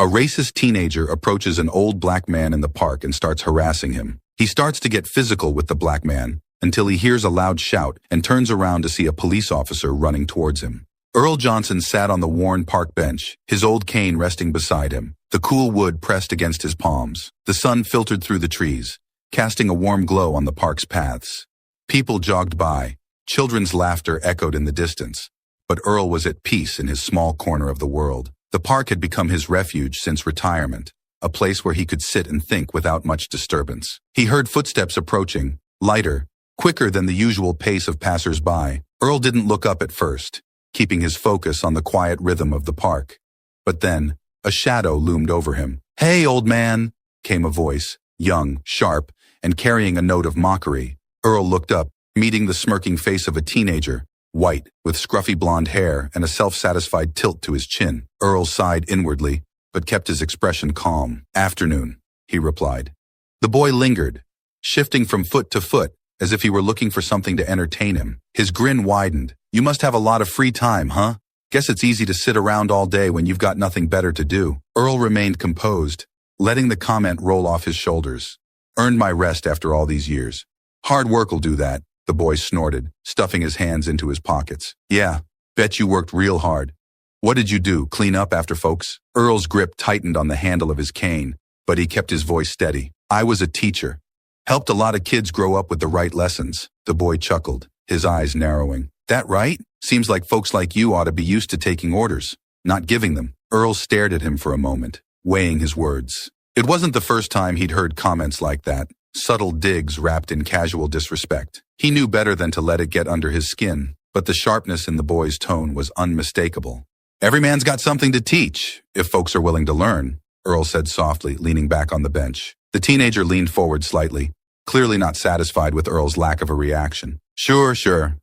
A racist teenager approaches an old black man in the park and starts harassing him. He starts to get physical with the black man until he hears a loud shout and turns around to see a police officer running towards him. Earl Johnson sat on the worn park bench, his old cane resting beside him, the cool wood pressed against his palms. The sun filtered through the trees, casting a warm glow on the park's paths. People jogged by. Children's laughter echoed in the distance. But Earl was at peace in his small corner of the world. The park had become his refuge since retirement, a place where he could sit and think without much disturbance. He heard footsteps approaching, lighter, quicker than the usual pace of passers-by. Earl didn't look up at first, keeping his focus on the quiet rhythm of the park. But then, a shadow loomed over him. "Hey, old man," came a voice, young, sharp, and carrying a note of mockery. Earl looked up, meeting the smirking face of a teenager, white, with scruffy blonde hair and a self-satisfied tilt to his chin. Earl sighed inwardly, but kept his expression calm. "Afternoon," he replied. The boy lingered, shifting from foot to foot, as if he were looking for something to entertain him. His grin widened. "You must have a lot of free time, huh? Guess it's easy to sit around all day when you've got nothing better to do." Earl remained composed, letting the comment roll off his shoulders. "Earned my rest after all these years. Hard work'll do that," the boy snorted, stuffing his hands into his pockets. "Yeah, bet you worked real hard. What did you do, clean up after folks?" Earl's grip tightened on the handle of his cane, but he kept his voice steady. "I was a teacher. Helped a lot of kids grow up with the right lessons." The boy chuckled, his eyes narrowing. "That right? Seems like folks like you ought to be used to taking orders, not giving them." Earl stared at him for a moment, weighing his words. It wasn't the first time he'd heard comments like that, subtle digs wrapped in casual disrespect. He knew better than to let it get under his skin, but the sharpness in the boy's tone was unmistakable. "Every man's got something to teach, if folks are willing to learn," Earl said softly, leaning back on the bench. The teenager leaned forward slightly, clearly not satisfied with Earl's lack of a reaction. Sure.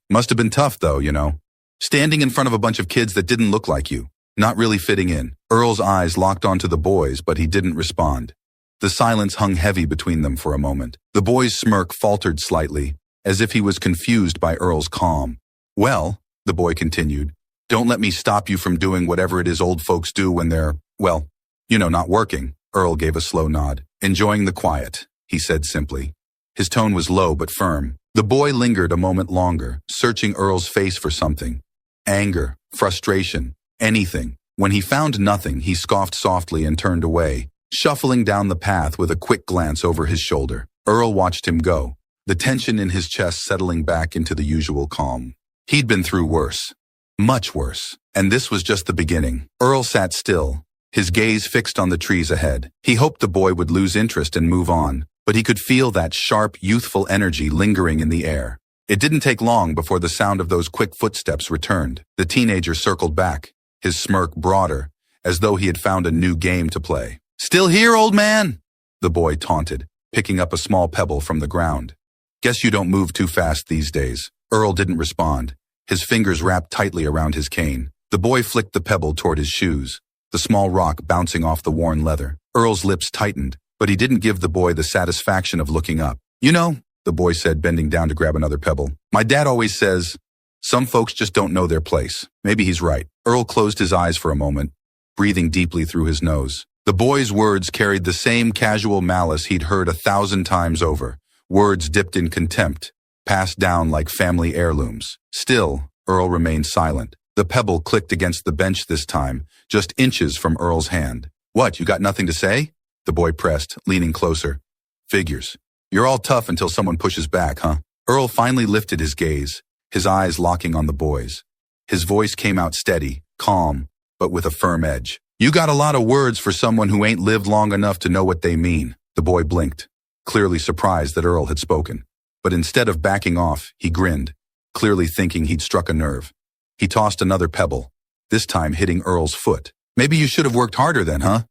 Must have been tough, though, you know. Standing in front of a bunch of kids that didn't look like you, not really fitting in." Earl's eyes locked onto the boy's, but he didn't respond. The silence hung heavy between them for a moment. The boy's smirk faltered slightly, as if he was confused by Earl's calm. "Well," the boy continued, "don't let me stop you from doing whatever it is old folks do when they're, well, not working." Earl gave a slow nod. "Enjoying the quiet," he said simply. His tone was low but firm. The boy lingered a moment longer, searching Earl's face for something. Anger, frustration, anything. When he found nothing, he scoffed softly and turned away, shuffling down the path with a quick glance over his shoulder. Earl watched him go, the tension in his chest settling back into the usual calm. He'd been through worse. Much worse. And this was just the beginning. Earl sat still, his gaze fixed on the trees ahead. He hoped the boy would lose interest and move on, but he could feel that sharp, youthful energy lingering in the air. It didn't take long before the sound of those quick footsteps returned. The teenager circled back, his smirk broader, as though he had found a new game to play. "Still here, old man?" the boy taunted, picking up a small pebble from the ground. "Guess you don't move too fast these days." Earl didn't respond, his fingers wrapped tightly around his cane. The boy flicked the pebble toward his shoes, the small rock bouncing off the worn leather. Earl's lips tightened, but he didn't give the boy the satisfaction of looking up. "You know," the boy said, bending down to grab another pebble, "my dad always says, some folks just don't know their place. Maybe he's right." Earl closed his eyes for a moment, breathing deeply through his nose. The boy's words carried the same casual malice he'd heard 1,000 times over, words dipped in contempt, passed down like family heirlooms. Still, Earl remained silent. The pebble clicked against the bench this time, just inches from Earl's hand. "What, you got nothing to say?" the boy pressed, leaning closer. "Figures. You're all tough until someone pushes back, huh?" Earl finally lifted his gaze, his eyes locking on the boy's. His voice came out steady, calm, but with a firm edge. "You got a lot of words for someone who ain't lived long enough to know what they mean." The boy blinked, clearly surprised that Earl had spoken. But instead of backing off, he grinned, clearly thinking he'd struck a nerve. He tossed another pebble, this time hitting Earl's foot. "Maybe you should have worked harder then, huh?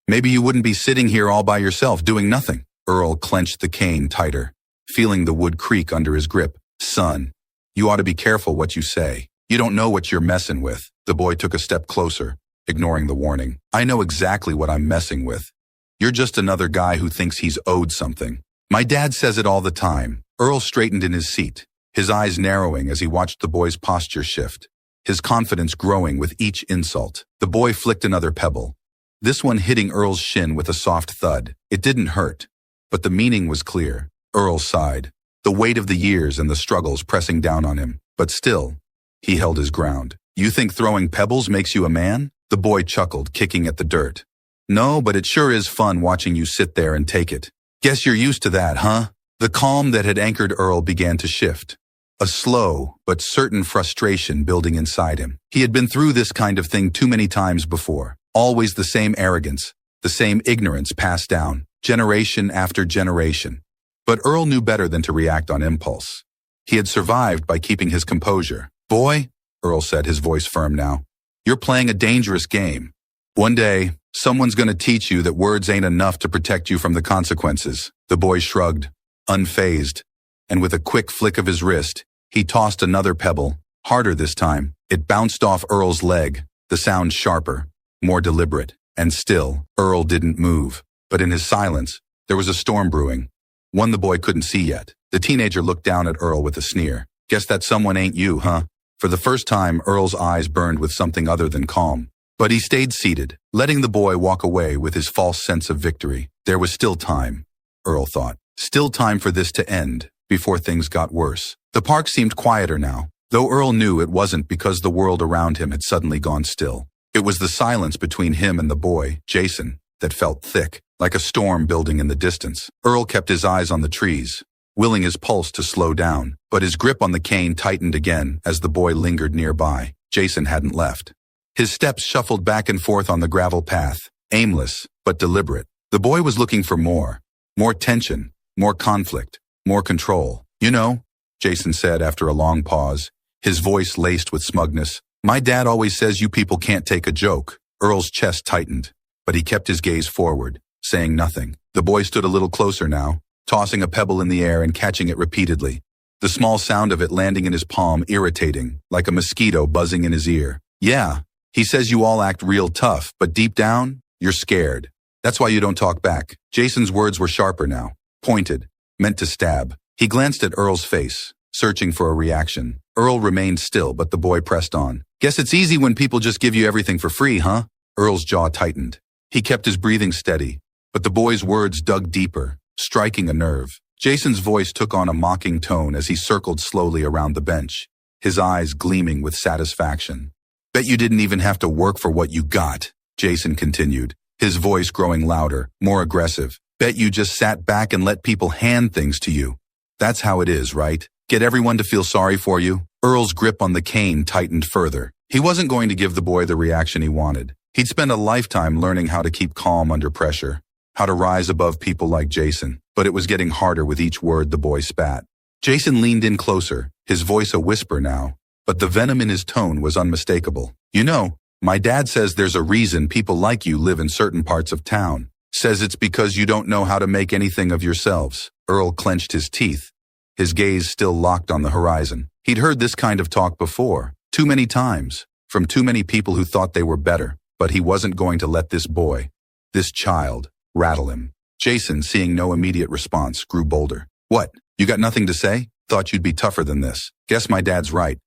Maybe you wouldn't be sitting here all by yourself doing nothing." Earl clenched the cane tighter, feeling the wood creak under his grip. "Son, you ought to be careful what you say. You don't know what you're messing with." The boy took a step closer, ignoring the warning. "I know exactly what I'm messing with. You're just another guy who thinks he's owed something. My dad says it all the time." Earl straightened in his seat, his eyes narrowing as he watched the boy's posture shift, his confidence growing with each insult. The boy flicked another pebble, this one hitting Earl's shin with a soft thud. It didn't hurt, but the meaning was clear. Earl sighed, the weight of the years and the struggles pressing down on him. But still, he held his ground. You think throwing pebbles makes you a man? The boy chuckled, kicking at the dirt. No, but it sure is fun watching you sit there and take it. Guess you're used to that, huh? The calm that had anchored Earl began to shift. A slow but certain frustration building inside him. He had been through this kind of thing too many times before. Always the same arrogance, the same ignorance passed down, generation after generation. But Earl knew better than to react on impulse. He had survived by keeping his composure. Boy, Earl said, his voice firm now, you're playing a dangerous game. One day, someone's going to teach you that words ain't enough to protect you from the consequences. The boy shrugged, unfazed, and with a quick flick of his wrist, he tossed another pebble, harder this time. It bounced off Earl's leg, the sound sharper, more deliberate. And still, Earl didn't move. But in his silence, there was a storm brewing, one the boy couldn't see yet. The teenager looked down at Earl with a sneer. Guess that someone ain't you, huh? For the first time, Earl's eyes burned with something other than calm. But he stayed seated, letting the boy walk away with his false sense of victory. There was still time, Earl thought. Still time for this to end, before things got worse. The park seemed quieter now, though Earl knew it wasn't because the world around him had suddenly gone still. It was the silence between him and the boy, Jason, that felt thick, like a storm building in the distance. Earl kept his eyes on the trees, willing his pulse to slow down, but his grip on the cane tightened again as the boy lingered nearby. Jason hadn't left. His steps shuffled back and forth on the gravel path, aimless but deliberate. The boy was looking for more tension, more conflict, more control. You know, Jason said after a long pause, his voice laced with smugness, my dad always says you people can't take a joke. Earl's chest tightened, but he kept his gaze forward, saying nothing. The boy stood a little closer now, tossing a pebble in the air and catching it repeatedly. The small sound of it landing in his palm irritating, like a mosquito buzzing in his ear. Yeah, he says you all act real tough, but deep down, you're scared. That's why you don't talk back. Jason's words were sharper now, pointed, meant to stab. He glanced at Earl's face, searching for a reaction. Earl remained still, but the boy pressed on. Guess it's easy when people just give you everything for free, huh? Earl's jaw tightened. He kept his breathing steady, but the boy's words dug deeper, striking a nerve. Jason's voice took on a mocking tone as he circled slowly around the bench, his eyes gleaming with satisfaction. Bet you didn't even have to work for what you got, Jason continued, his voice growing louder, more aggressive. Bet you just sat back and let people hand things to you. That's how it is, right? Get everyone to feel sorry for you? Earl's grip on the cane tightened further. He wasn't going to give the boy the reaction he wanted. He'd spent a lifetime learning how to keep calm under pressure, how to rise above people like Jason, but it was getting harder with each word the boy spat. Jason leaned in closer, his voice a whisper now, but the venom in his tone was unmistakable. You know, my dad says there's a reason people like you live in certain parts of town. Says it's because you don't know how to make anything of yourselves. Earl clenched his teeth, his gaze still locked on the horizon. He'd heard this kind of talk before, too many times, from too many people who thought they were better, but he wasn't going to let this boy, this child, rattle him. Jason, seeing no immediate response, grew bolder. What, you got nothing to say? Thought you'd be tougher than this. Guess my dad's right.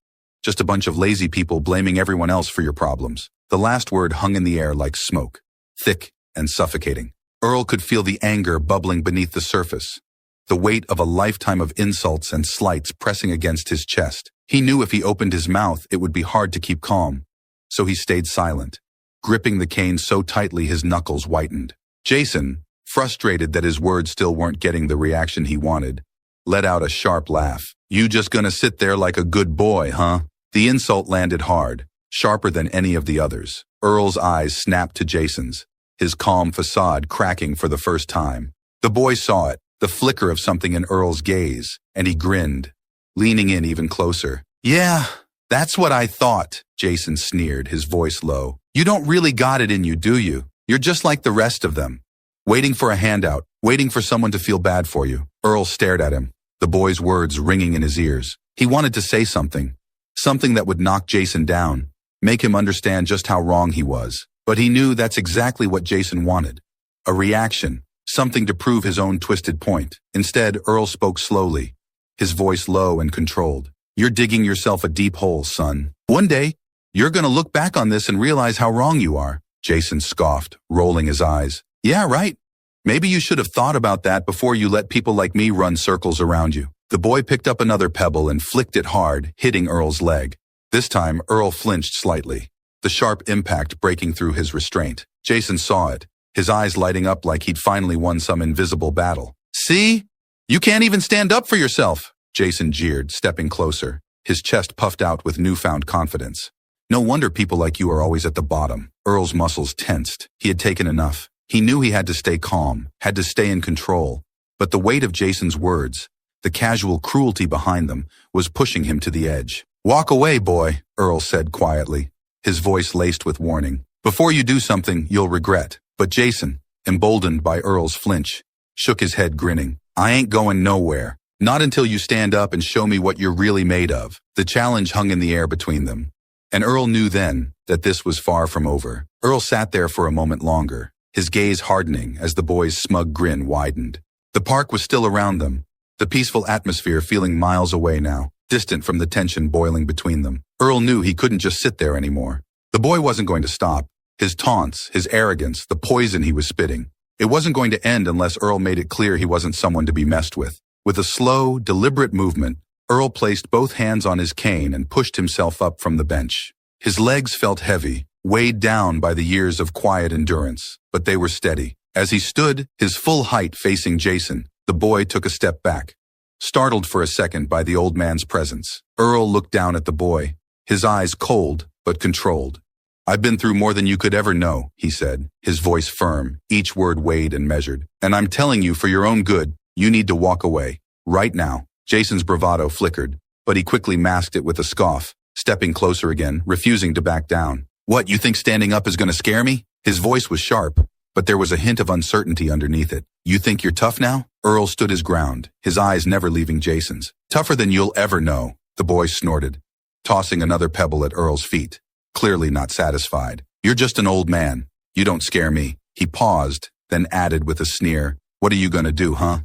Just a bunch of lazy people blaming everyone else for your problems. The last word hung in the air like smoke, thick and suffocating. Earl could feel the anger bubbling beneath the surface, the weight of a lifetime of insults and slights pressing against his chest. He knew if he opened his mouth, it would be hard to keep calm. So he stayed silent, gripping the cane so tightly his knuckles whitened. Jason, frustrated that his words still weren't getting the reaction he wanted, let out a sharp laugh. You just gonna sit there like a good boy, huh? The insult landed hard, sharper than any of the others. Earl's eyes snapped to Jason's, his calm facade cracking for the first time. The boy saw it, the flicker of something in Earl's gaze, and he grinned, leaning in even closer. Yeah, that's what I thought, Jason sneered, his voice low. You don't really got it in you, do you? You're just like the rest of them, waiting for a handout, waiting for someone to feel bad for you. Earl stared at him, the boy's words ringing in his ears. He wanted to say something that would knock Jason down, make him understand just how wrong he was. But he knew that's exactly what Jason wanted. A reaction, something to prove his own twisted point. Instead, Earl spoke slowly, his voice low and controlled. You're digging yourself a deep hole, son. One day, you're gonna look back on this and realize how wrong you are. Jason scoffed, rolling his eyes. Yeah, right. Maybe you should have thought about that before you let people like me run circles around you. The boy picked up another pebble and flicked it hard, hitting Earl's leg. This time, Earl flinched slightly, the sharp impact breaking through his restraint. Jason saw it, his eyes lighting up like he'd finally won some invisible battle. See? You can't even stand up for yourself, Jason jeered, stepping closer, his chest puffed out with newfound confidence. No wonder people like you are always at the bottom. Earl's muscles tensed. He had taken enough. He knew he had to stay calm, had to stay in control. But the weight of Jason's words, the casual cruelty behind them, was pushing him to the edge. Walk away, boy, Earl said quietly, his voice laced with warning. Before you do something you'll regret. But Jason, emboldened by Earl's flinch, shook his head grinning. I ain't going nowhere. Not until you stand up and show me what you're really made of. The challenge hung in the air between them. And Earl knew then that this was far from over. Earl sat there for a moment longer, his gaze hardening as the boy's smug grin widened. The park was still around them, the peaceful atmosphere feeling miles away now, distant from the tension boiling between them. Earl knew he couldn't just sit there anymore. The boy wasn't going to stop. His taunts, his arrogance, the poison he was spitting. It wasn't going to end unless Earl made it clear he wasn't someone to be messed with. With a slow, deliberate movement, Earl placed both hands on his cane and pushed himself up from the bench. His legs felt heavy, weighed down by the years of quiet endurance, but they were steady. As he stood, his full height facing Jason, the boy took a step back, startled for a second by the old man's presence. Earl looked down at the boy, his eyes cold but controlled. I've been through more than you could ever know, he said, his voice firm, each word weighed and measured. And I'm telling you, for your own good, you need to walk away. Right now. Jason's bravado flickered, but he quickly masked it with a scoff, stepping closer again, refusing to back down. What, you think standing up is going to scare me? His voice was sharp, but there was a hint of uncertainty underneath it. You think you're tough now? Earl stood his ground, his eyes never leaving Jason's. Tougher than you'll ever know, the boy snorted, tossing another pebble at Earl's feet, clearly not satisfied. You're just an old man. You don't scare me. He paused, then added with a sneer, what are you going to do, huh?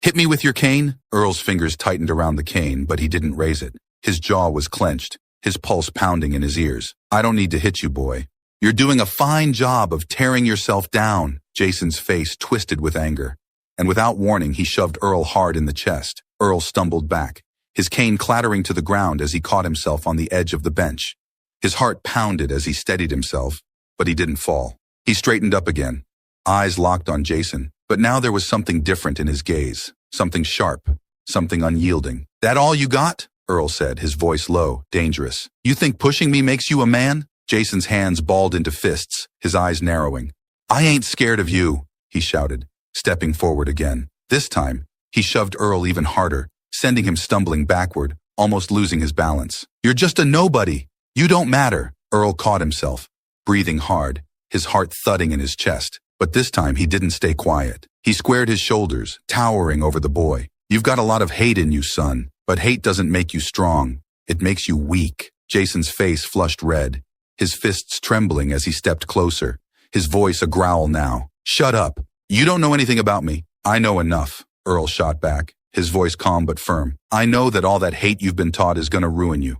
Hit me with your cane? Earl's fingers tightened around the cane, but he didn't raise it. His jaw was clenched, his pulse pounding in his ears. I don't need to hit you, boy. You're doing a fine job of tearing yourself down. Jason's face twisted with anger, and without warning he shoved Earl hard in the chest. Earl stumbled back, his cane clattering to the ground as he caught himself on the edge of the bench. His heart pounded as he steadied himself, but he didn't fall. He straightened up again, eyes locked on Jason, but now there was something different in his gaze, something sharp, something unyielding. That all you got? Earl said, his voice low, dangerous. You think pushing me makes you a man? Jason's hands balled into fists, his eyes narrowing. I ain't scared of you, he shouted, stepping forward again. This time, he shoved Earl even harder, sending him stumbling backward, almost losing his balance. You're just a nobody. You don't matter. Earl caught himself, breathing hard, his heart thudding in his chest. But this time he didn't stay quiet. He squared his shoulders, towering over the boy. You've got a lot of hate in you, son, but hate doesn't make you strong. It makes you weak. Jason's face flushed red, his fists trembling as he stepped closer, his voice a growl now. Shut up. You don't know anything about me. I know enough, Earl shot back, his voice calm but firm. I know that all that hate you've been taught is going to ruin you.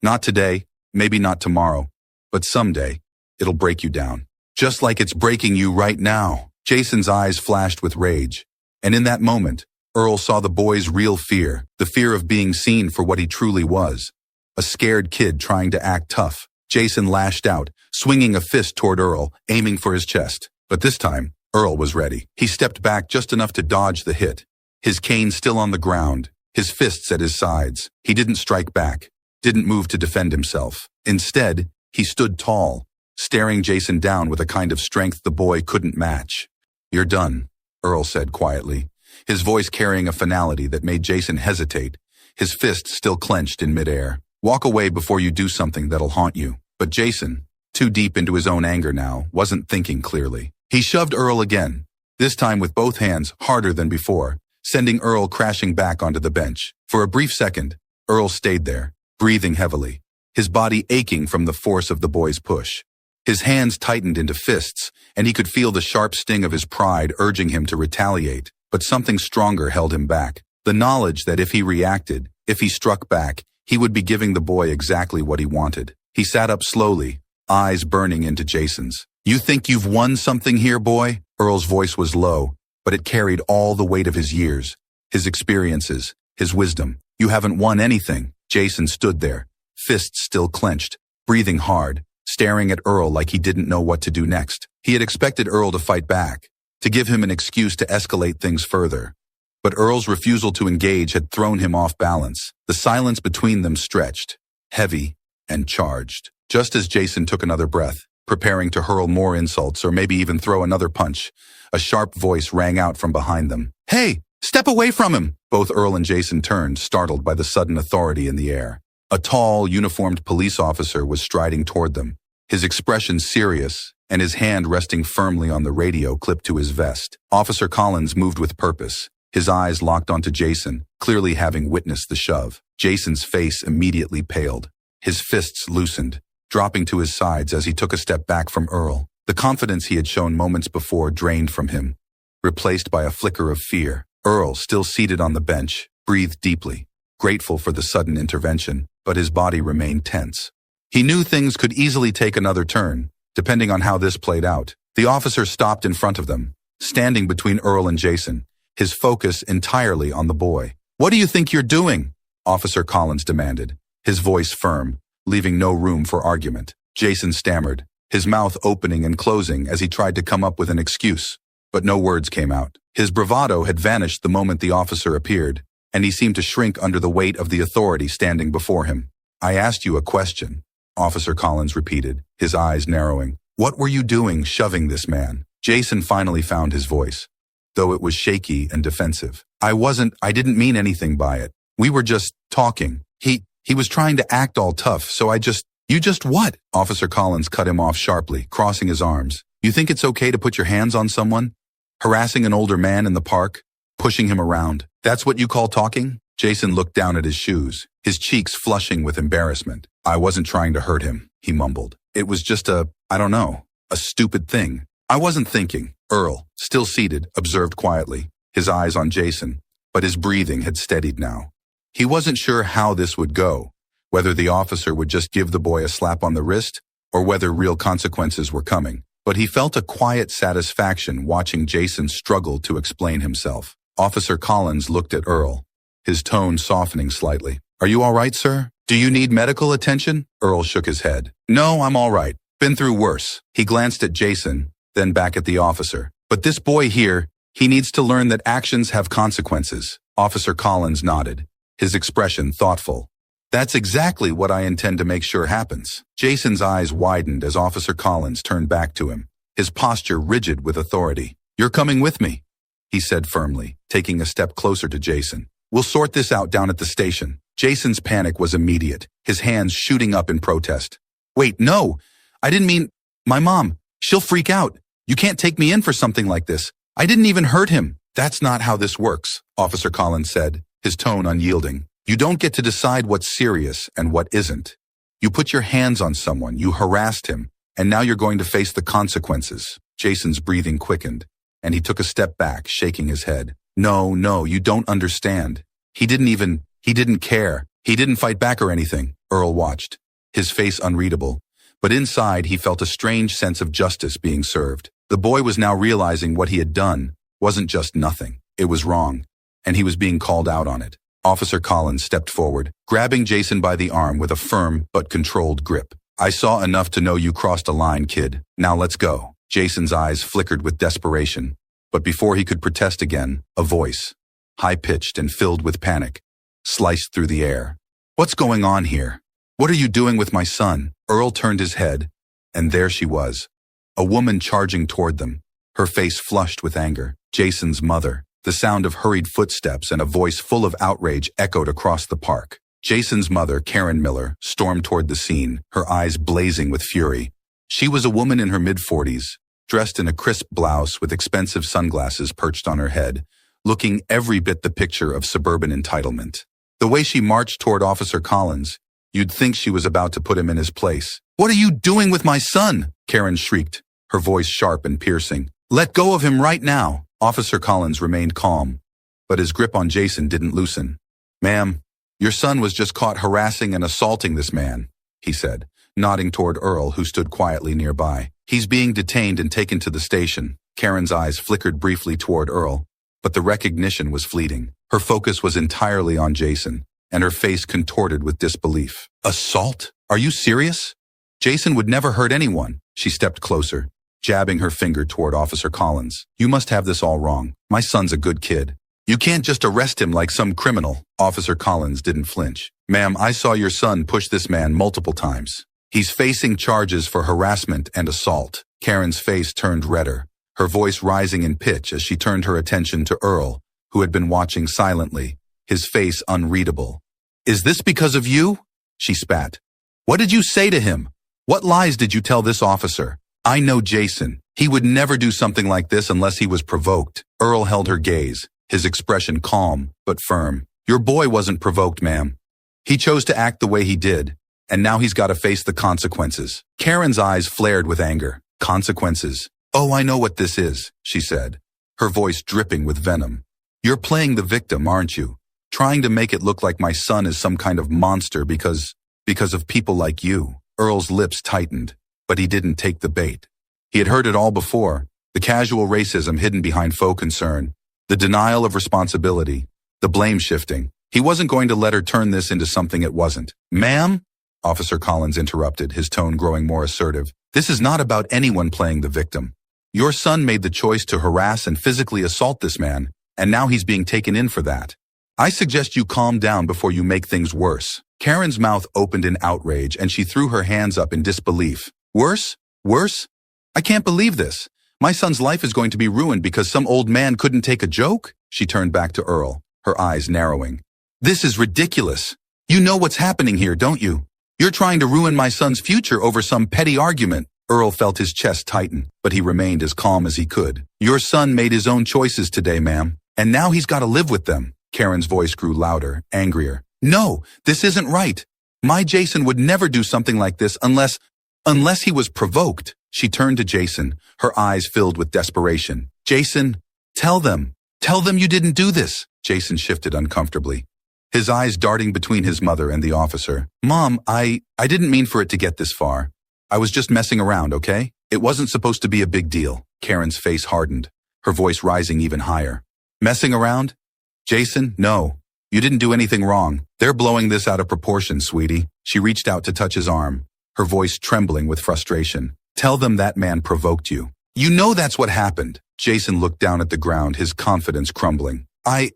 Not today, maybe not tomorrow, but someday it'll break you down. Just like it's breaking you right now. Jason's eyes flashed with rage, and in that moment, Earl saw the boy's real fear, the fear of being seen for what he truly was. A scared kid trying to act tough. Jason lashed out, swinging a fist toward Earl, aiming for his chest. But this time, Earl was ready. He stepped back just enough to dodge the hit, his cane still on the ground, his fists at his sides. He didn't strike back, didn't move to defend himself. Instead, he stood tall, staring Jason down with a kind of strength the boy couldn't match. You're done, Earl said quietly, his voice carrying a finality that made Jason hesitate, his fist still clenched in midair. Walk away before you do something that'll haunt you. But Jason, too deep into his own anger now, wasn't thinking clearly. He shoved Earl again, this time with both hands harder than before, sending Earl crashing back onto the bench. For a brief second, Earl stayed there, breathing heavily, his body aching from the force of the boy's push. His hands tightened into fists, and he could feel the sharp sting of his pride urging him to retaliate. But something stronger held him back. The knowledge that if he reacted, if he struck back, he would be giving the boy exactly what he wanted. He sat up slowly, eyes burning into Jason's. You think you've won something here, boy? Earl's voice was low, but it carried all the weight of his years, his experiences, his wisdom. You haven't won anything. Jason stood there, fists still clenched, breathing hard, staring at Earl like he didn't know what to do next. He had expected Earl to fight back, to give him an excuse to escalate things further. But Earl's refusal to engage had thrown him off balance. The silence between them stretched, heavy and charged. Just as Jason took another breath, preparing to hurl more insults or maybe even throw another punch, a sharp voice rang out from behind them. "Hey, step away from him!" Both Earl and Jason turned, startled by the sudden authority in the air. A tall, uniformed police officer was striding toward them, his expression serious and his hand resting firmly on the radio clipped to his vest. Officer Collins moved with purpose, his eyes locked onto Jason, clearly having witnessed the shove. Jason's face immediately paled. His fists loosened, dropping to his sides as he took a step back from Earl. The confidence he had shown moments before drained from him, replaced by a flicker of fear. Earl, still seated on the bench, breathed deeply, grateful for the sudden intervention, but his body remained tense. He knew things could easily take another turn, depending on how this played out. The officer stopped in front of them, standing between Earl and Jason, his focus entirely on the boy. "What do you think you're doing?" Officer Collins demanded, his voice firm, leaving no room for argument. Jason stammered, his mouth opening and closing as he tried to come up with an excuse, but no words came out. His bravado had vanished the moment the officer appeared, and he seemed to shrink under the weight of the authority standing before him. "I asked you a question," Officer Collins repeated, his eyes narrowing. "What were you doing shoving this man?" Jason finally found his voice, though it was shaky and defensive. I didn't mean anything by it. We were just talking. He was trying to act all tough, so You just what?" Officer Collins cut him off sharply, crossing his arms. "You think it's okay to put your hands on someone? Harassing an older man in the park? Pushing him around? That's what you call talking?" Jason looked down at his shoes, his cheeks flushing with embarrassment. "I wasn't trying to hurt him," he mumbled. "It was just a stupid thing. I wasn't thinking." Earl, still seated, observed quietly, his eyes on Jason, but his breathing had steadied now. He wasn't sure how this would go, whether the officer would just give the boy a slap on the wrist or whether real consequences were coming. But he felt a quiet satisfaction watching Jason struggle to explain himself. Officer Collins looked at Earl, his tone softening slightly. "Are you all right, sir? Do you need medical attention?" Earl shook his head. "No, I'm all right. Been through worse." He glanced at Jason, then back at the officer. "But this boy here, he needs to learn that actions have consequences." Officer Collins nodded, his expression thoughtful. "That's exactly what I intend to make sure happens." Jason's eyes widened as Officer Collins turned back to him, his posture rigid with authority. "You're coming with me," he said firmly, taking a step closer to Jason. "We'll sort this out down at the station." Jason's panic was immediate, his hands shooting up in protest. "Wait, no! I didn't mean... My mom, she'll freak out. You can't take me in for something like this. I didn't even hurt him." "That's not how this works," Officer Collins said, his tone unyielding. "You don't get to decide what's serious and what isn't. You put your hands on someone, you harassed him, and now you're going to face the consequences." Jason's breathing quickened, and he took a step back, shaking his head. No, you don't understand. He didn't care. He didn't fight back or anything." Earl watched, his face unreadable, but inside he felt a strange sense of justice being served. The boy was now realizing what he had done wasn't just nothing. It was wrong, and he was being called out on it. Officer Collins stepped forward, grabbing Jason by the arm with a firm but controlled grip. "I saw enough to know you crossed a line, kid. Now let's go." Jason's eyes flickered with desperation, but before he could protest again, a voice, high-pitched and filled with panic, sliced through the air. "What's going on here? What are you doing with my son?" Earl turned his head, and there she was, a woman charging toward them, her face flushed with anger. Jason's mother. The sound of hurried footsteps and a voice full of outrage echoed across the park. Jason's mother, Karen Miller, stormed toward the scene, her eyes blazing with fury. She was a woman in her mid-40s, dressed in a crisp blouse with expensive sunglasses perched on her head, looking every bit the picture of suburban entitlement. The way she marched toward Officer Collins, you'd think she was about to put him in his place. "What are you doing with my son?" Karen shrieked, her voice sharp and piercing. "Let go of him right now." Officer Collins remained calm, but his grip on Jason didn't loosen. "Ma'am, your son was just caught harassing and assaulting this man," he said. nodding toward Earl, who stood quietly nearby. He's being detained and taken to the station. Karen's eyes flickered briefly toward Earl, but the recognition was fleeting. Her focus was entirely on Jason, and her face contorted with disbelief. Assault? Are you serious? Jason would never hurt anyone. She stepped closer, jabbing her finger toward Officer Collins. You must have this all wrong. My son's a good kid. You can't just arrest him like some criminal. Officer Collins didn't flinch. Ma'am, I saw your son push this man multiple times. He's facing charges for harassment and assault. Karen's face turned redder, her voice rising in pitch as she turned her attention to Earl, who had been watching silently, his face unreadable. Is this because of you? She spat. What did you say to him? What lies did you tell this officer? I know Jason. He would never do something like this unless he was provoked. Earl held her gaze, his expression calm but firm. Your boy wasn't provoked, ma'am. He chose to act the way he did, and now he's got to face the consequences. Karen's eyes flared with anger. Consequences? Oh, I know what this is, she said, her voice dripping with venom. You're playing the victim, aren't you? Trying to make it look like my son is some kind of monster because of people like you. Earl's lips tightened, but he didn't take the bait. He had heard it all before, the casual racism hidden behind faux concern, the denial of responsibility, the blame shifting. He wasn't going to let her turn this into something it wasn't. Ma'am? Officer Collins interrupted, his tone growing more assertive. This is not about anyone playing the victim. Your son made the choice to harass and physically assault this man, and now he's being taken in for that. I suggest you calm down before you make things worse. Karen's mouth opened in outrage, and she threw her hands up in disbelief. Worse? Worse? I can't believe this. My son's life is going to be ruined because some old man couldn't take a joke? She turned back to Earl, her eyes narrowing. This is ridiculous. You know what's happening here, don't you? You're trying to ruin my son's future over some petty argument. Earl felt his chest tighten, but he remained as calm as he could. Your son made his own choices today, ma'am, and now he's got to live with them. Karen's voice grew louder, angrier. No, this isn't right. My Jason would never do something like this unless he was provoked. She turned to Jason, her eyes filled with desperation. Jason, tell them you didn't do this. Jason shifted uncomfortably, his eyes darting between his mother and the officer. Mom, I didn't mean for it to get this far. I was just messing around, okay? It wasn't supposed to be a big deal. Karen's face hardened, her voice rising even higher. Messing around? Jason, no. You didn't do anything wrong. They're blowing this out of proportion, sweetie. She reached out to touch his arm, her voice trembling with frustration. Tell them that man provoked you. You know that's what happened. Jason looked down at the ground, his confidence crumbling. I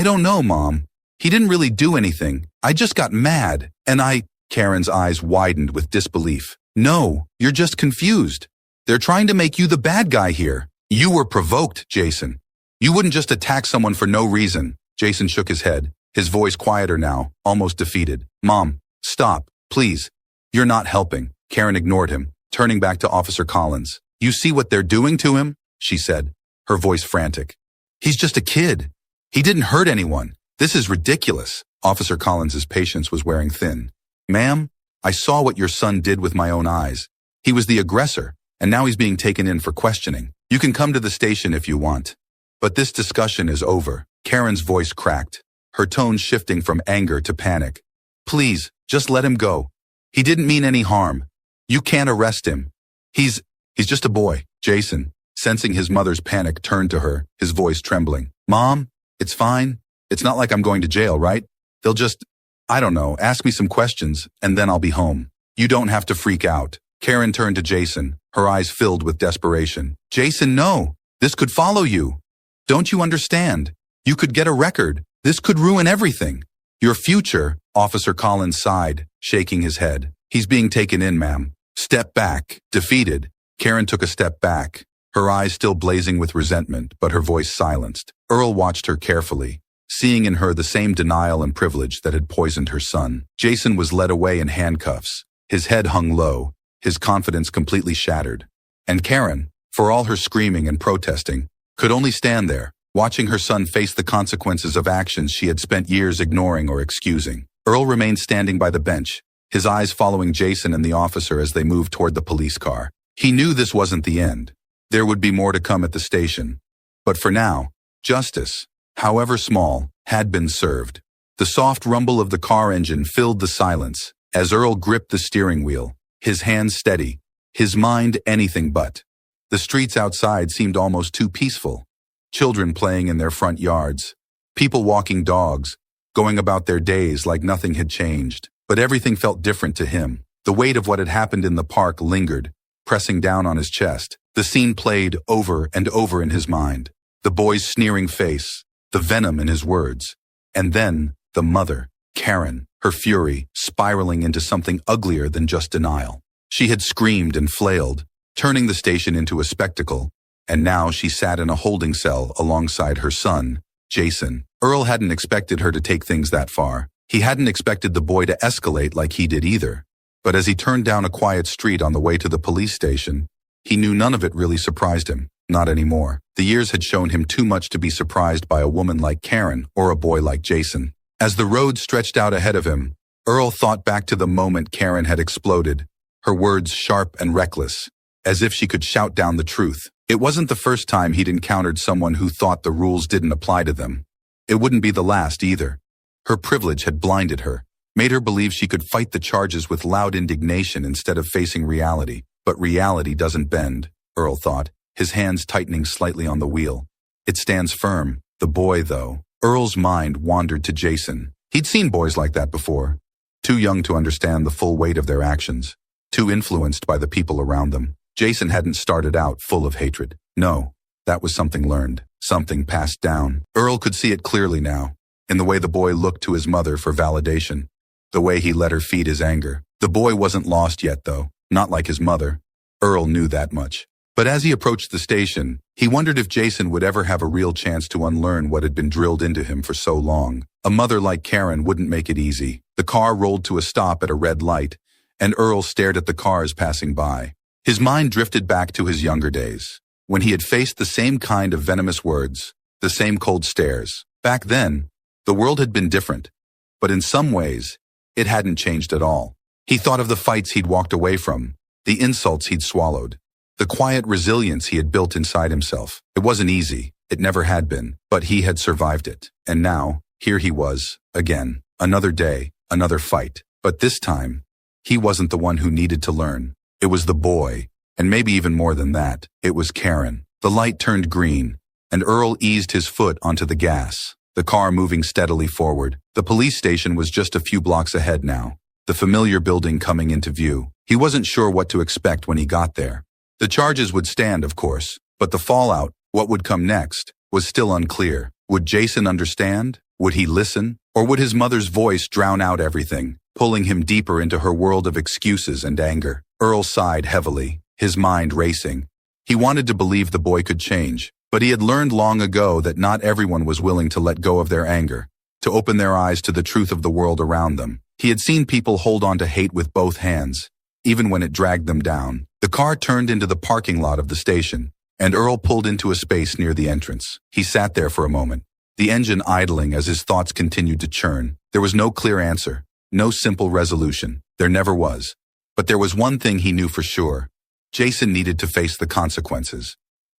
don't know, Mom. He didn't really do anything. I just got mad, and Karen's eyes widened with disbelief. No, you're just confused. They're trying to make you the bad guy here. You were provoked, Jason. You wouldn't just attack someone for no reason. Jason shook his head, his voice quieter now, almost defeated. Mom, stop, please. You're not helping. Karen ignored him, turning back to Officer Collins. You see what they're doing to him? She said, her voice frantic. He's just a kid. He didn't hurt anyone. This is ridiculous. Officer Collins's patience was wearing thin. Ma'am, I saw what your son did with my own eyes. He was the aggressor, and now he's being taken in for questioning. You can come to the station if you want. But this discussion is over. Karen's voice cracked, her tone shifting from anger to panic. Please, just let him go. He didn't mean any harm. You can't arrest him. He's just a boy. Jason, sensing his mother's panic, turned to her, his voice trembling. Mom, it's fine. It's not like I'm going to jail, right? They'll just, I don't know, ask me some questions, and then I'll be home. You don't have to freak out. Karen turned to Jason, her eyes filled with desperation. Jason, no. This could follow you. Don't you understand? You could get a record. This could ruin everything. Your future, Officer Collins sighed, shaking his head. He's being taken in, ma'am. Step back. Defeated. Karen took a step back, her eyes still blazing with resentment, but her voice silenced. Earl watched her carefully, seeing in her the same denial and privilege that had poisoned her son. Jason was led away in handcuffs, his head hung low, his confidence completely shattered. And Karen, for all her screaming and protesting, could only stand there, watching her son face the consequences of actions she had spent years ignoring or excusing. Earl remained standing by the bench, his eyes following Jason and the officer as they moved toward the police car. He knew this wasn't the end. There would be more to come at the station. But for now, justice, however small, had been served. The soft rumble of the car engine filled the silence as Earl gripped the steering wheel, his hands steady, his mind anything but. The streets outside seemed almost too peaceful. Children playing in their front yards, people walking dogs, going about their days like nothing had changed. But everything felt different to him. The weight of what had happened in the park lingered, pressing down on his chest. The scene played over and over in his mind. The boy's sneering face, the venom in his words. And then, the mother, Karen, her fury spiraling into something uglier than just denial. She had screamed and flailed, turning the station into a spectacle, and now she sat in a holding cell alongside her son, Jason. Earl hadn't expected her to take things that far. He hadn't expected the boy to escalate like he did either. But as he turned down a quiet street on the way to the police station, he knew none of it really surprised him. Not anymore. The years had shown him too much to be surprised by a woman like Karen or a boy like Jason. As the road stretched out ahead of him, Earl thought back to the moment Karen had exploded, her words sharp and reckless, as if she could shout down the truth. It wasn't the first time he'd encountered someone who thought the rules didn't apply to them. It wouldn't be the last either. Her privilege had blinded her, made her believe she could fight the charges with loud indignation instead of facing reality. But reality doesn't bend, Earl thought, his hands tightening slightly on the wheel. It stands firm. The boy, though. Earl's mind wandered to Jason. He'd seen boys like that before, too young to understand the full weight of their actions, too influenced by the people around them. Jason hadn't started out full of hatred. No, that was something learned, something passed down. Earl could see it clearly now, in the way the boy looked to his mother for validation, the way he let her feed his anger. The boy wasn't lost yet, though, not like his mother. Earl knew that much. But as he approached the station, he wondered if Jason would ever have a real chance to unlearn what had been drilled into him for so long. A mother like Karen wouldn't make it easy. The car rolled to a stop at a red light, and Earl stared at the cars passing by. His mind drifted back to his younger days, when he had faced the same kind of venomous words, the same cold stares. Back then, the world had been different, but in some ways, it hadn't changed at all. He thought of the fights he'd walked away from, the insults he'd swallowed, the quiet resilience he had built inside himself. It wasn't easy, it never had been, but he had survived it. And now, here he was, again, another day, another fight. But this time, he wasn't the one who needed to learn. It was the boy, and maybe even more than that, it was Karen. The light turned green, and Earl eased his foot onto the gas, the car moving steadily forward. The police station was just a few blocks ahead now, the familiar building coming into view. He wasn't sure what to expect when he got there. The charges would stand, of course, but the fallout, what would come next, was still unclear. Would Jason understand? Would he listen? Or would his mother's voice drown out everything, pulling him deeper into her world of excuses and anger? Earl sighed heavily, his mind racing. He wanted to believe the boy could change, but he had learned long ago that not everyone was willing to let go of their anger, to open their eyes to the truth of the world around them. He had seen people hold on to hate with both hands, even when it dragged them down. The car turned into the parking lot of the station, and Earl pulled into a space near the entrance. He sat there for a moment, the engine idling as his thoughts continued to churn. There was no clear answer, no simple resolution. There never was. But there was one thing he knew for sure. Jason needed to face the consequences.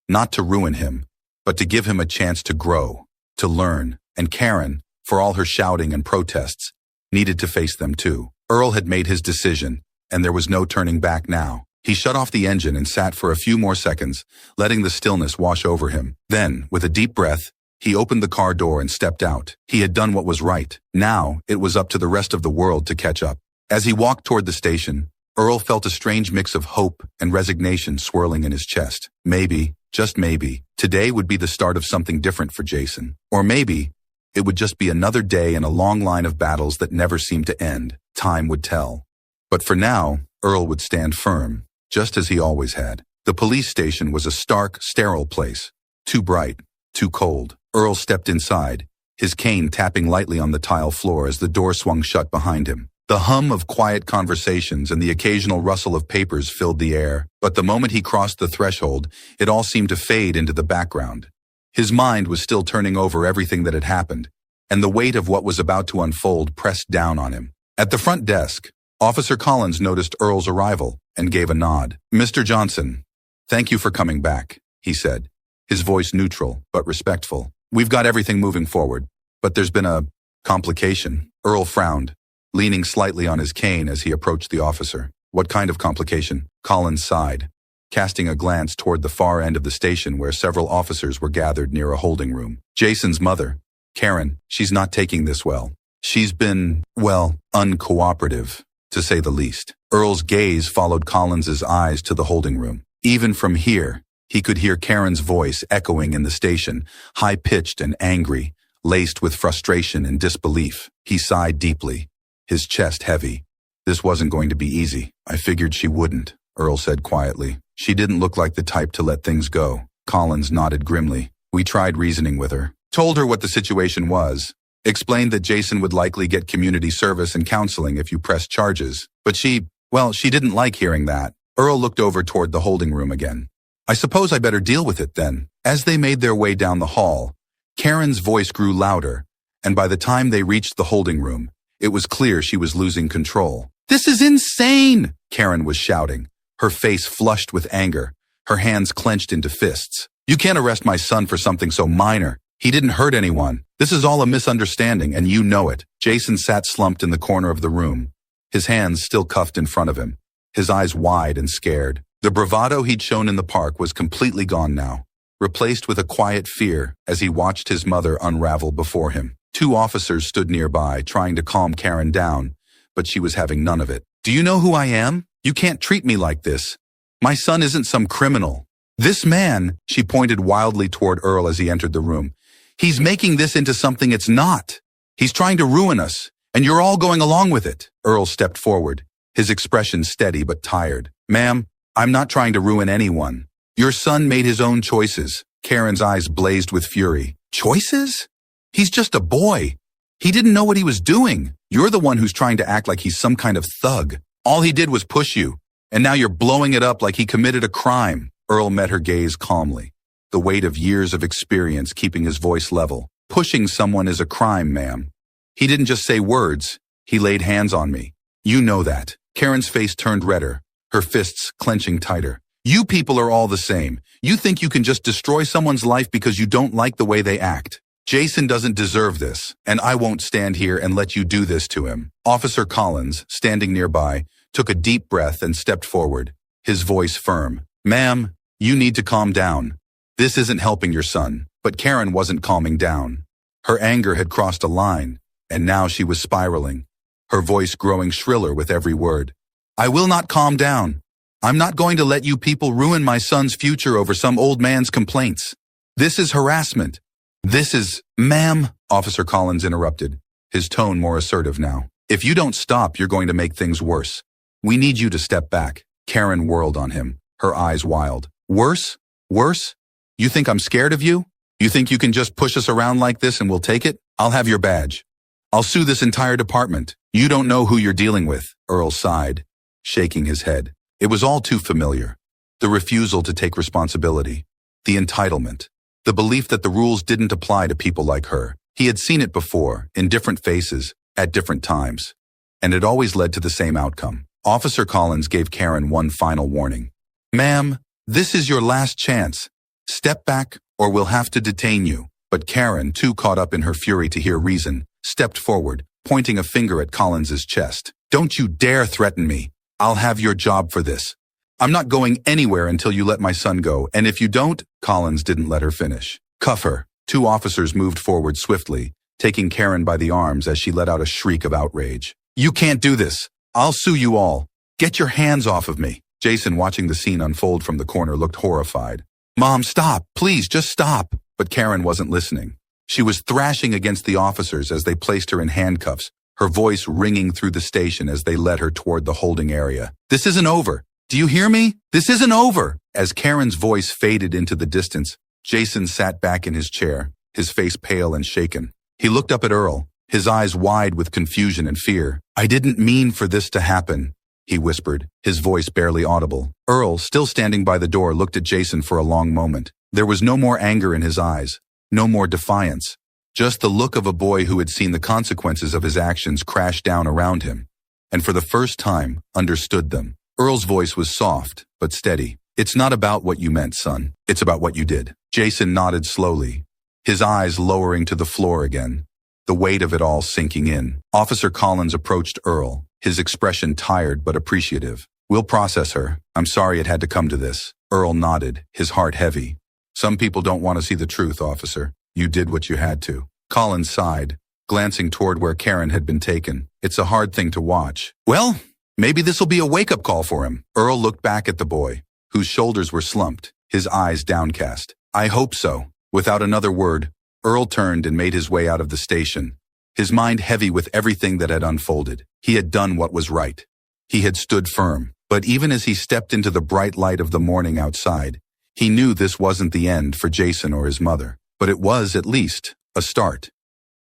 Not to ruin him, but to give him a chance to grow, to learn. And Karen, for all her shouting and protests, needed to face them too. Earl had made his decision, and there was no turning back now. He shut off the engine and sat for a few more seconds, letting the stillness wash over him. Then, with a deep breath, he opened the car door and stepped out. He had done what was right. Now, it was up to the rest of the world to catch up. As he walked toward the station, Earl felt a strange mix of hope and resignation swirling in his chest. Maybe, just maybe, today would be the start of something different for Jason. Or maybe, it would just be another day in a long line of battles that never seemed to end. Time would tell. But for now, Earl would stand firm, just as he always had. The police station was a stark, sterile place. Too bright, too cold. Earl stepped inside, his cane tapping lightly on the tile floor as the door swung shut behind him. The hum of quiet conversations and the occasional rustle of papers filled the air, but the moment he crossed the threshold, it all seemed to fade into the background. His mind was still turning over everything that had happened, and the weight of what was about to unfold pressed down on him. At the front desk, Officer Collins noticed Earl's arrival and gave a nod. "Mr. Johnson, thank you for coming back," he said, his voice neutral but respectful. "We've got everything moving forward, but there's been a complication." Earl frowned, leaning slightly on his cane as he approached the officer. What kind of complication? Collins sighed, casting a glance toward the far end of the station where several officers were gathered near a holding room. Jason's mother, Karen, she's not taking this well. She's been, well, uncooperative, to say the least. Earl's gaze followed Collins's eyes to the holding room. Even from here, he could hear Karen's voice echoing in the station, high-pitched and angry, laced with frustration and disbelief. He sighed deeply, his chest heavy. This wasn't going to be easy. I figured she wouldn't, Earl said quietly. She didn't look like the type to let things go. Collins nodded grimly. We tried reasoning with her, told her what the situation was, explained that Jason would likely get community service and counseling if you pressed charges. But she didn't like hearing that. Earl looked over toward the holding room again. I suppose I better deal with it then. As they made their way down the hall, Karen's voice grew louder, and by the time they reached the holding room, it was clear she was losing control. This is insane, Karen was shouting, her face flushed with anger, her hands clenched into fists. You can't arrest my son for something so minor. He didn't hurt anyone. This is all a misunderstanding, and you know it. Jason sat slumped in the corner of the room, his hands still cuffed in front of him, his eyes wide and scared. The bravado he'd shown in the park was completely gone now, replaced with a quiet fear as he watched his mother unravel before him. 2 officers stood nearby, trying to calm Karen down, but she was having none of it. Do you know who I am? You can't treat me like this. My son isn't some criminal. This man, she pointed wildly toward Earl as he entered the room. He's making this into something it's not. He's trying to ruin us, and you're all going along with it. Earl stepped forward, his expression steady but tired. Ma'am, I'm not trying to ruin anyone. Your son made his own choices. Karen's eyes blazed with fury. Choices? He's just a boy. He didn't know what he was doing. You're the one who's trying to act like he's some kind of thug. All he did was push you, and now you're blowing it up like he committed a crime. Earl met her gaze calmly, the weight of years of experience keeping his voice level. Pushing someone is a crime, ma'am. He didn't just say words. He laid hands on me. You know that. Karen's face turned redder, her fists clenching tighter. You people are all the same. You think you can just destroy someone's life because you don't like the way they act. Jason doesn't deserve this, and I won't stand here and let you do this to him. Officer Collins, standing nearby, took a deep breath and stepped forward, his voice firm. Ma'am, you need to calm down. This isn't helping your son. But Karen wasn't calming down. Her anger had crossed a line, and now she was spiraling, her voice growing shriller with every word. I will not calm down. I'm not going to let you people ruin my son's future over some old man's complaints. This is harassment. This is, ma'am, Officer Collins interrupted, his tone more assertive now. If you don't stop, you're going to make things worse. We need you to step back. Karen whirled on him, her eyes wild. Worse? Worse? You think I'm scared of you? You think you can just push us around like this and we'll take it? I'll have your badge. I'll sue this entire department. You don't know who you're dealing with, Earl sighed, shaking his head. It was all too familiar. The refusal to take responsibility. The entitlement. The belief that the rules didn't apply to people like her. He had seen it before, in different faces, at different times. And it always led to the same outcome. Officer Collins gave Karen one final warning. Ma'am, this is your last chance. Step back or we'll have to detain you. But Karen, too caught up in her fury to hear reason, stepped forward, pointing a finger at Collins's chest. Don't you dare threaten me. I'll have your job for this. I'm not going anywhere until you let my son go, and if you don't, Collins didn't let her finish. Cuff her. 2 officers moved forward swiftly, taking Karen by the arms as she let out a shriek of outrage. You can't do this. I'll sue you all. Get your hands off of me. Jason, watching the scene unfold from the corner, looked horrified. Mom, stop. Please, just stop. But Karen wasn't listening. She was thrashing against the officers as they placed her in handcuffs, her voice ringing through the station as they led her toward the holding area. This isn't over. Do you hear me? This isn't over. As Karen's voice faded into the distance, Jason sat back in his chair, his face pale and shaken. He looked up at Earl, his eyes wide with confusion and fear. I didn't mean for this to happen, he whispered, his voice barely audible. Earl, still standing by the door, looked at Jason for a long moment. There was no more anger in his eyes, no more defiance, just the look of a boy who had seen the consequences of his actions crash down around him, and for the first time understood them. Earl's voice was soft, but steady. It's not about what you meant, son. It's about what you did. Jason nodded slowly, his eyes lowering to the floor again, the weight of it all sinking in. Officer Collins approached Earl, his expression tired but appreciative. We'll process her. I'm sorry it had to come to this. Earl nodded, his heart heavy. Some people don't want to see the truth, officer. You did what you had to. Collins sighed, glancing toward where Karen had been taken. It's a hard thing to watch. Well, maybe this'll be a wake-up call for him. Earl looked back at the boy, whose shoulders were slumped, his eyes downcast. I hope so. Without another word, Earl turned and made his way out of the station, his mind heavy with everything that had unfolded. He had done what was right. He had stood firm. But even as he stepped into the bright light of the morning outside, he knew this wasn't the end for Jason or his mother. But it was, at least, a start.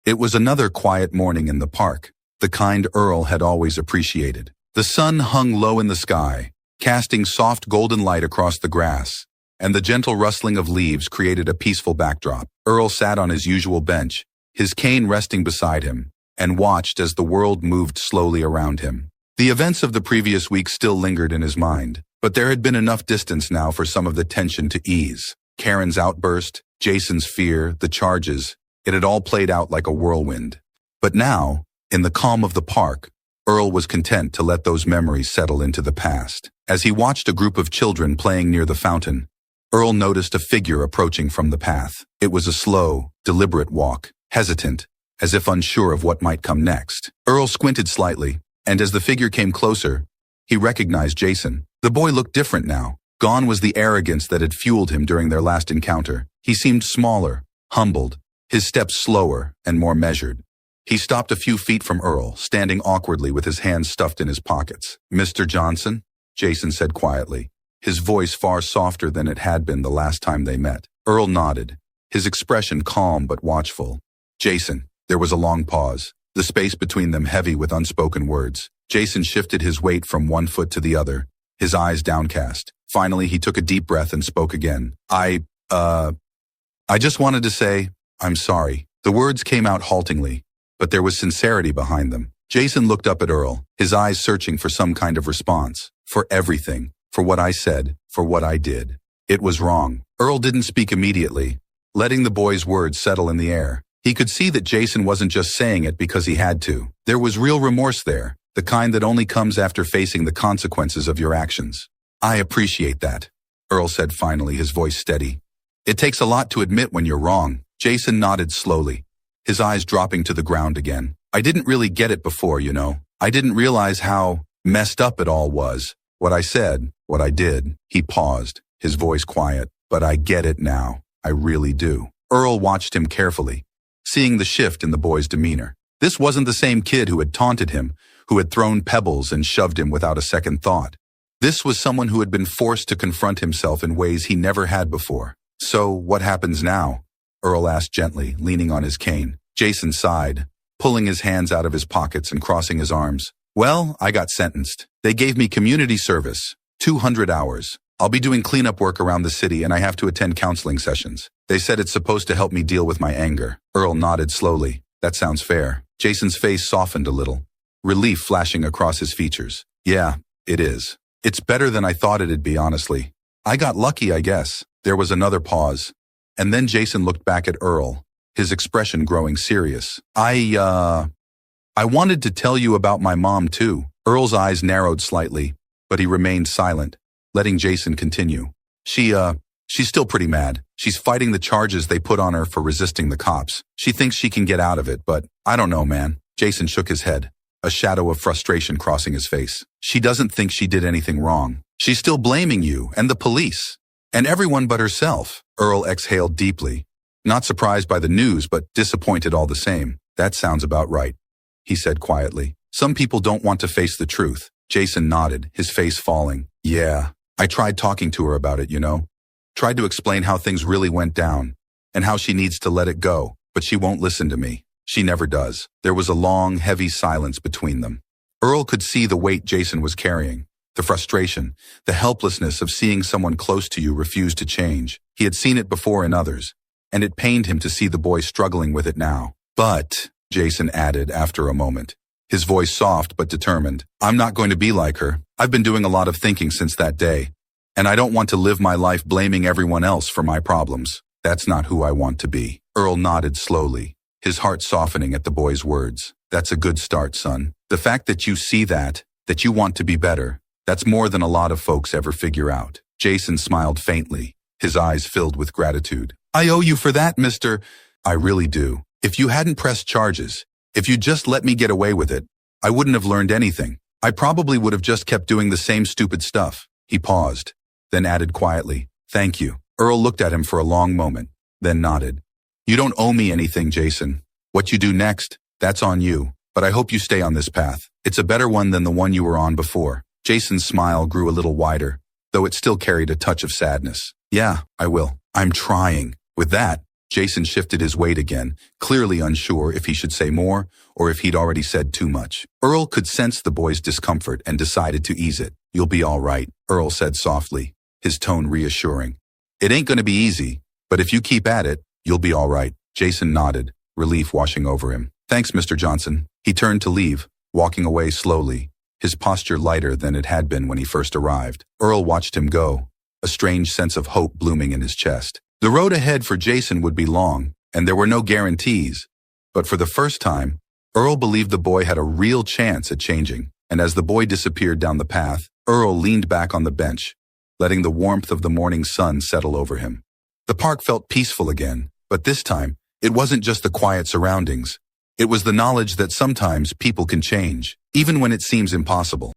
It was another quiet morning in the park, the kind Earl had always appreciated. The sun hung low in the sky, casting soft golden light across the grass, and the gentle rustling of leaves created a peaceful backdrop. Earl sat on his usual bench, his cane resting beside him, and watched as the world moved slowly around him. The events of the previous week still lingered in his mind, but there had been enough distance now for some of the tension to ease. Karen's outburst, Jason's fear, the charges, it had all played out like a whirlwind. But now, in the calm of the park, Earl was content to let those memories settle into the past. As he watched a group of children playing near the fountain, Earl noticed a figure approaching from the path. It was a slow, deliberate walk, hesitant, as if unsure of what might come next. Earl squinted slightly, and as the figure came closer, he recognized Jason. The boy looked different now. Gone was the arrogance that had fueled him during their last encounter. He seemed smaller, humbled, his steps slower and more measured. He stopped a few feet from Earl, standing awkwardly with his hands stuffed in his pockets. Mr. Johnson, Jason said quietly, his voice far softer than it had been the last time they met. Earl nodded, his expression calm but watchful. Jason. There was a long pause, the space between them heavy with unspoken words. Jason shifted his weight from one foot to the other, his eyes downcast. Finally, he took a deep breath and spoke again. I just wanted to say, I'm sorry. The words came out haltingly, but there was sincerity behind them. Jason looked up at Earl, his eyes searching for some kind of response. For everything. For what I said. For what I did. It was wrong. Earl didn't speak immediately, letting the boy's words settle in the air. He could see that Jason wasn't just saying it because he had to. There was real remorse there, the kind that only comes after facing the consequences of your actions. I appreciate that, Earl said finally, his voice steady. It takes a lot to admit when you're wrong. Jason nodded slowly, his eyes dropping to the ground again. I didn't really get it before, you know. I didn't realize how messed up it all was. What I said, what I did. He paused, his voice quiet. But I get it now. I really do. Earl watched him carefully, seeing the shift in the boy's demeanor. This wasn't the same kid who had taunted him, who had thrown pebbles and shoved him without a second thought. This was someone who had been forced to confront himself in ways he never had before. So, what happens now? Earl asked gently, leaning on his cane. Jason sighed, pulling his hands out of his pockets and crossing his arms. Well, I got sentenced. They gave me community service, 200 hours. I'll be doing cleanup work around the city and I have to attend counseling sessions. They said it's supposed to help me deal with my anger. Earl nodded slowly. That sounds fair. Jason's face softened a little, relief flashing across his features. Yeah, it is. It's better than I thought it'd be, honestly. I got lucky, I guess. There was another pause, and then Jason looked back at Earl, his expression growing serious. I wanted to tell you about my mom, too. Earl's eyes narrowed slightly, but he remained silent, letting Jason continue. She's still pretty mad. She's fighting the charges they put on her for resisting the cops. She thinks she can get out of it, but I don't know, man. Jason shook his head, a shadow of frustration crossing his face. She doesn't think she did anything wrong. She's still blaming you and the police, and everyone but herself. Earl exhaled deeply, not surprised by the news, but disappointed all the same. That sounds about right, he said quietly. Some people don't want to face the truth. Jason nodded, his face falling. Yeah, I tried talking to her about it, you know. Tried to explain how things really went down, and how she needs to let it go, but she won't listen to me. She never does. There was a long, heavy silence between them. Earl could see the weight Jason was carrying, the frustration, the helplessness of seeing someone close to you refuse to change. He had seen it before in others, and it pained him to see the boy struggling with it now. But, Jason added after a moment, his voice soft but determined, I'm not going to be like her. I've been doing a lot of thinking since that day, and I don't want to live my life blaming everyone else for my problems. That's not who I want to be. Earl nodded slowly, his heart softening at the boy's words. That's a good start, son. The fact that you see that you want to be better, That's more than a lot of folks ever figure out. Jason smiled faintly, his eyes filled with gratitude. I owe you for that, Mr. I really do. If you hadn't pressed charges, if you just let me get away with it, I wouldn't have learned anything. I probably would have just kept doing the same stupid stuff. He paused, then added quietly, thank you. Earl looked at him for a long moment, then nodded. You don't owe me anything, Jason. What you do next, that's on you, but I hope you stay on this path. It's a better one than the one you were on before. Jason's smile grew a little wider, though it still carried a touch of sadness. Yeah, I will. I'm trying. With that, Jason shifted his weight again, clearly unsure if he should say more or if he'd already said too much. Earl could sense the boy's discomfort and decided to ease it. You'll be all right, Earl said softly, his tone reassuring. It ain't going to be easy, but if you keep at it, you'll be all right. Jason nodded, relief washing over him. Thanks, Mr. Johnson. He turned to leave, walking away slowly, his posture lighter than it had been when he first arrived. Earl watched him go, a strange sense of hope blooming in his chest. The road ahead for Jason would be long, and there were no guarantees. But for the first time, Earl believed the boy had a real chance at changing. And as the boy disappeared down the path, Earl leaned back on the bench, letting the warmth of the morning sun settle over him. The park felt peaceful again, but this time, it wasn't just the quiet surroundings. It was the knowledge that sometimes people can change, even when it seems impossible.